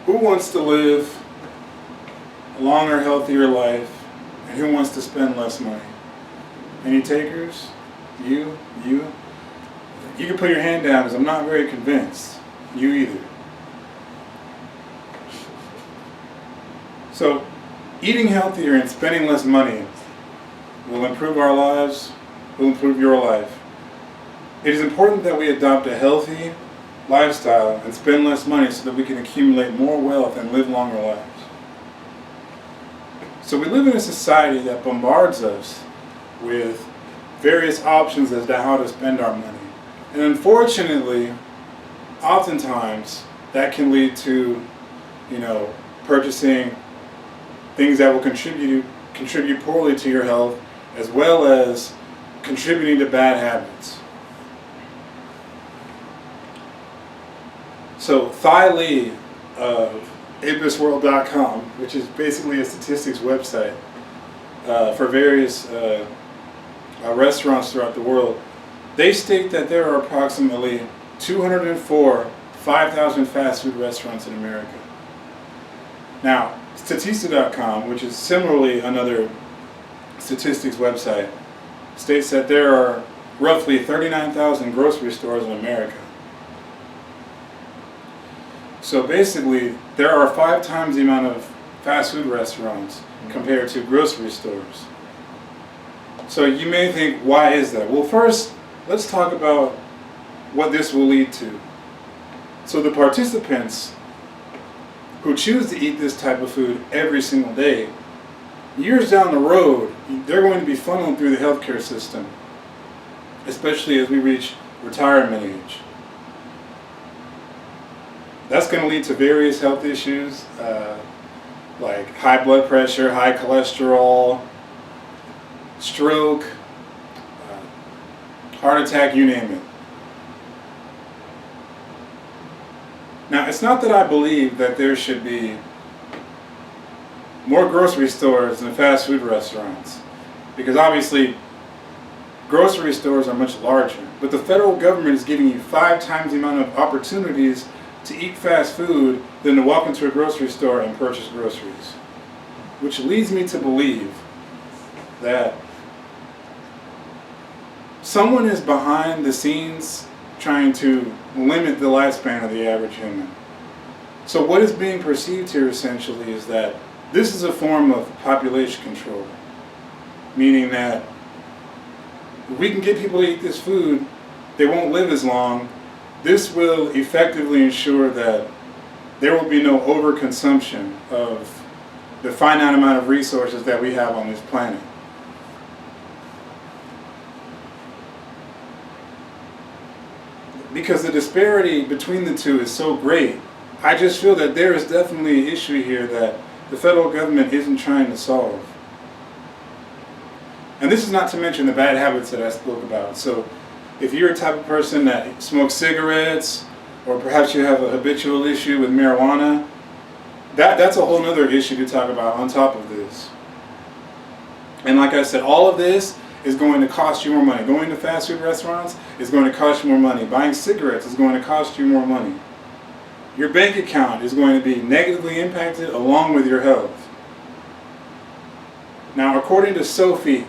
Who wants to live a longer, healthier life, and who wants to spend less money? Any takers? You? You can put your hand down because I'm not very convinced. You either. So, eating healthier and spending less money will improve our lives, will improve your life. It is important that we adopt a healthy lifestyle and spend less money so that we can accumulate more wealth and live longer lives. So we live in a society that bombards us with various options as to how to spend our money. And unfortunately, oftentimes that can lead to, purchasing things that will contribute poorly to your health, as well as contributing to bad habits. So Thai Lee of apusworld.com, which is basically a statistics website for various restaurants throughout the world, they state that there are approximately 204 5,000 fast food restaurants in America. Now, Statista.com, which is similarly another statistics website, states that there are roughly 39,000 grocery stores in America. So basically, there are 5 times the amount of fast food restaurants compared to grocery stores. So you may think, why is that? Well, first, let's talk about what this will lead to. So the participants who choose to eat this type of food every single day, years down the road, they're going to be funneled through the healthcare system, especially as we reach retirement age. That's going to lead to various health issues like high blood pressure, high cholesterol, stroke, heart attack, you name it. Now, it's not that I believe that there should be more grocery stores than fast food restaurants, because obviously grocery stores are much larger, but the federal government is giving you 5 times the amount of opportunities to eat fast food than to walk into a grocery store and purchase groceries. Which leads me to believe that someone is behind the scenes trying to limit the lifespan of the average human. So what is being perceived here essentially is that this is a form of population control, meaning that if we can get people to eat this food, they won't live as long. This will effectively ensure that there will be no overconsumption of the finite amount of resources that we have on this planet. Because the disparity between the two is so great, I just feel that there is definitely an issue here that the federal government isn't trying to solve. And this is not to mention the bad habits that I spoke about. So if you're a type of person that smokes cigarettes, or perhaps you have a habitual issue with marijuana, that's a whole other issue to talk about on top of this. And like I said, all of this is going to cost you more money. Going to fast food restaurants is going to cost you more money. Buying cigarettes is going to cost you more money. Your bank account is going to be negatively impacted along with your health. Now, according to Sophie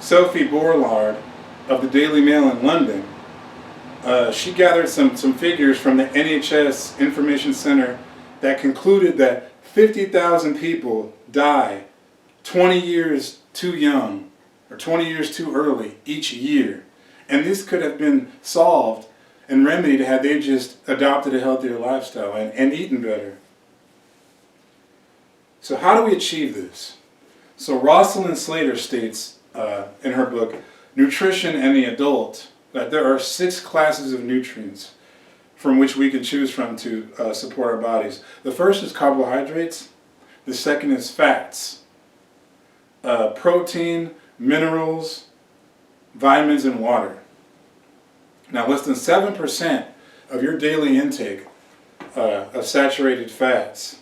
Borlard of the Daily Mail in London, she gathered some figures from the NHS Information Center that concluded that 50,000 people die 20 years too young or 20 years too early each year. And this could have been solved and remedied had they just adopted a healthier lifestyle and eaten better. So how do we achieve this? So Rosalind Slater states in her book, Nutrition and the Adult, that there are 6 classes of nutrients from which we can choose from to support our bodies. The first is carbohydrates. The second is fats. Protein, minerals, vitamins, and water. Now, less than 7% of your daily intake of saturated fats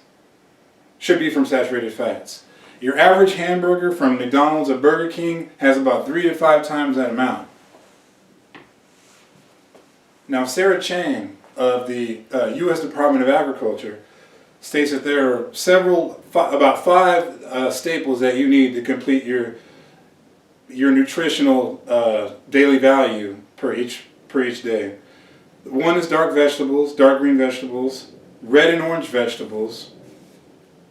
should be from saturated fats. Your average hamburger from McDonald's or Burger King has about 3 to 5 times that amount. Now, Sarah Chang of the U.S. Department of Agriculture states that there are about five staples that you need to complete your nutritional daily value per each day. One is dark green vegetables, red and orange vegetables,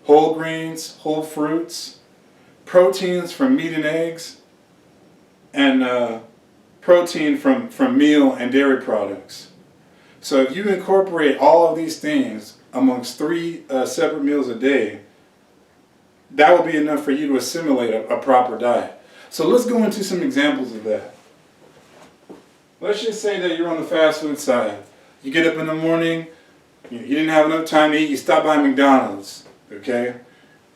whole grains, whole fruits, proteins from meat and eggs, and protein from meal and dairy products. So if you incorporate all of these things amongst 3 separate meals a day, that will be enough for you to assimilate a proper diet. So let's go into some examples of that. Let's just say that you're on the fast food side. You get up in the morning, you didn't have enough time to eat, you stop by McDonald's, okay?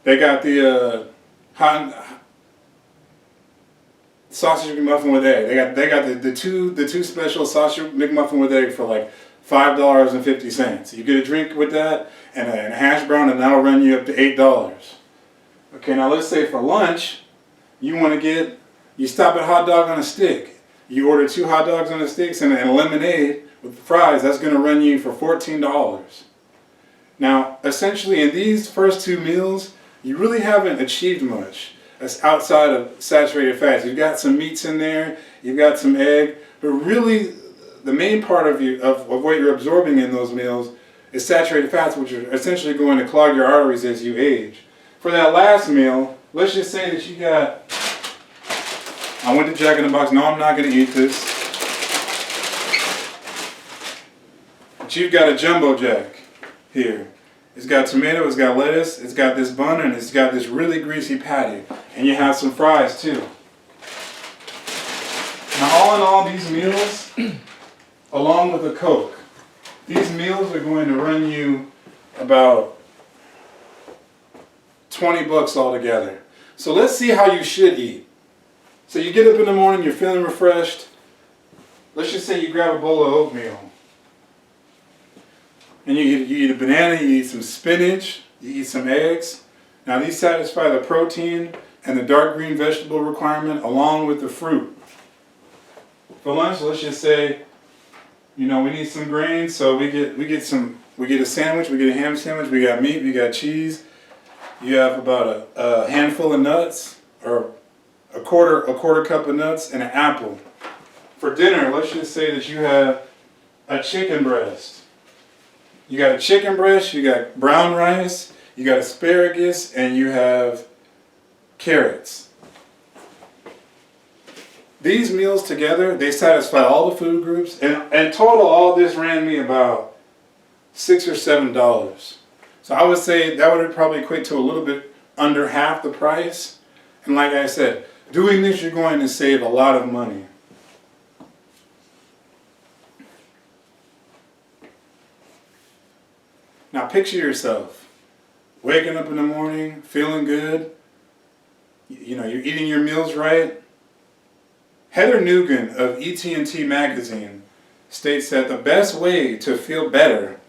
They got the hot sausage McMuffin with egg. They got the two special sausage McMuffin with egg for like $5.50. You get a drink with that and a hash brown, and that'll run you up to $8. Okay, now let's say for lunch, you stop at Hot Dog on a Stick. You order 2 hot dogs on the sticks and a lemonade with the fries. That's going to run you for $14. Now, essentially, in these first 2 meals, you really haven't achieved much. That's outside of saturated fats. You've got some meats in there, you've got some egg, but really, the main part of what you're absorbing in those meals is saturated fats, which are essentially going to clog your arteries as you age. For that last meal, let's just say that you got, I went to Jack in the Box, no, I'm not going to eat this, but you've got a Jumbo Jack here. It's got tomato, it's got lettuce, it's got this bun, and it's got this really greasy patty. And you have some fries too. Now all in all, these meals, along with a Coke, these meals are going to run you about $20 altogether. So let's see how you should eat. So you get up in the morning, you're feeling refreshed. Let's just say you grab a bowl of oatmeal. And you eat a banana, you eat some spinach, you eat some eggs. Now these satisfy the protein and the dark green vegetable requirement along with the fruit. For lunch, let's just say, we need some grains, so we get a sandwich, we get a ham sandwich, we got meat, we got cheese. You have about a handful of nuts, or a quarter cup of nuts, and an apple. For dinner, let's just say that you have a chicken breast. You got a chicken breast, you got brown rice, you got asparagus, and you have carrots. These meals together, they satisfy all the food groups, and total all this ran me about $6 or $7. So I would say that would probably equate to a little bit under half the price. And like I said, doing this, you're going to save a lot of money. Now picture yourself waking up in the morning, feeling good. You're eating your meals right. Heather Nugent of ET&T magazine states that the best way to feel better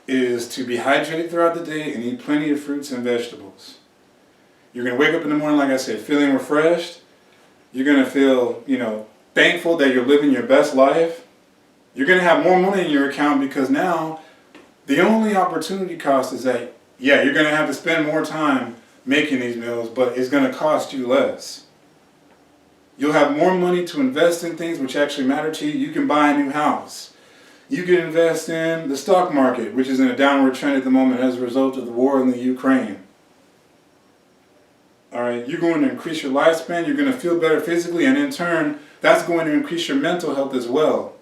is to be hydrated throughout the day and eat plenty of fruits and vegetables. You're going to wake up in the morning, like I said, feeling refreshed. You're going to feel, thankful that you're living your best life. You're going to have more money in your account because now the only opportunity cost is that, you're going to have to spend more time making these meals, but it's going to cost you less. You'll have more money to invest in things which actually matter to you. You can buy a new house. You can invest in the stock market, which is in a downward trend at the moment as a result of the war in the Ukraine. All right, you're going to increase your lifespan. You're going to feel better physically, and in turn, that's going to increase your mental health as well.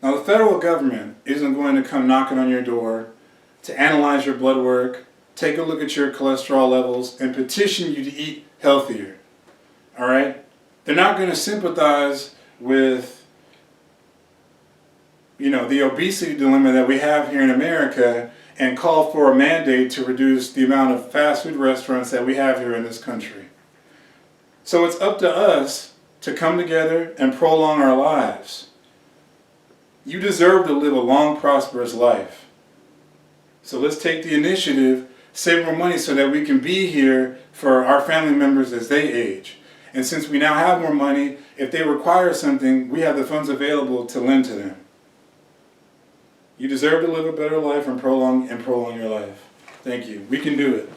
Now, the federal government isn't going to come knocking on your door to analyze your blood work, take a look at your cholesterol levels, and petition you to eat healthier. All right? They're not going to sympathize with, the obesity dilemma that we have here in America and call for a mandate to reduce the amount of fast food restaurants that we have here in this country. So it's up to us to come together and prolong our lives. You deserve to live a long, prosperous life. So let's take the initiative, save more money so that we can be here for our family members as they age. And since we now have more money, if they require something, we have the funds available to lend to them. You deserve to live a better life and prolong your life. Thank you. We can do it.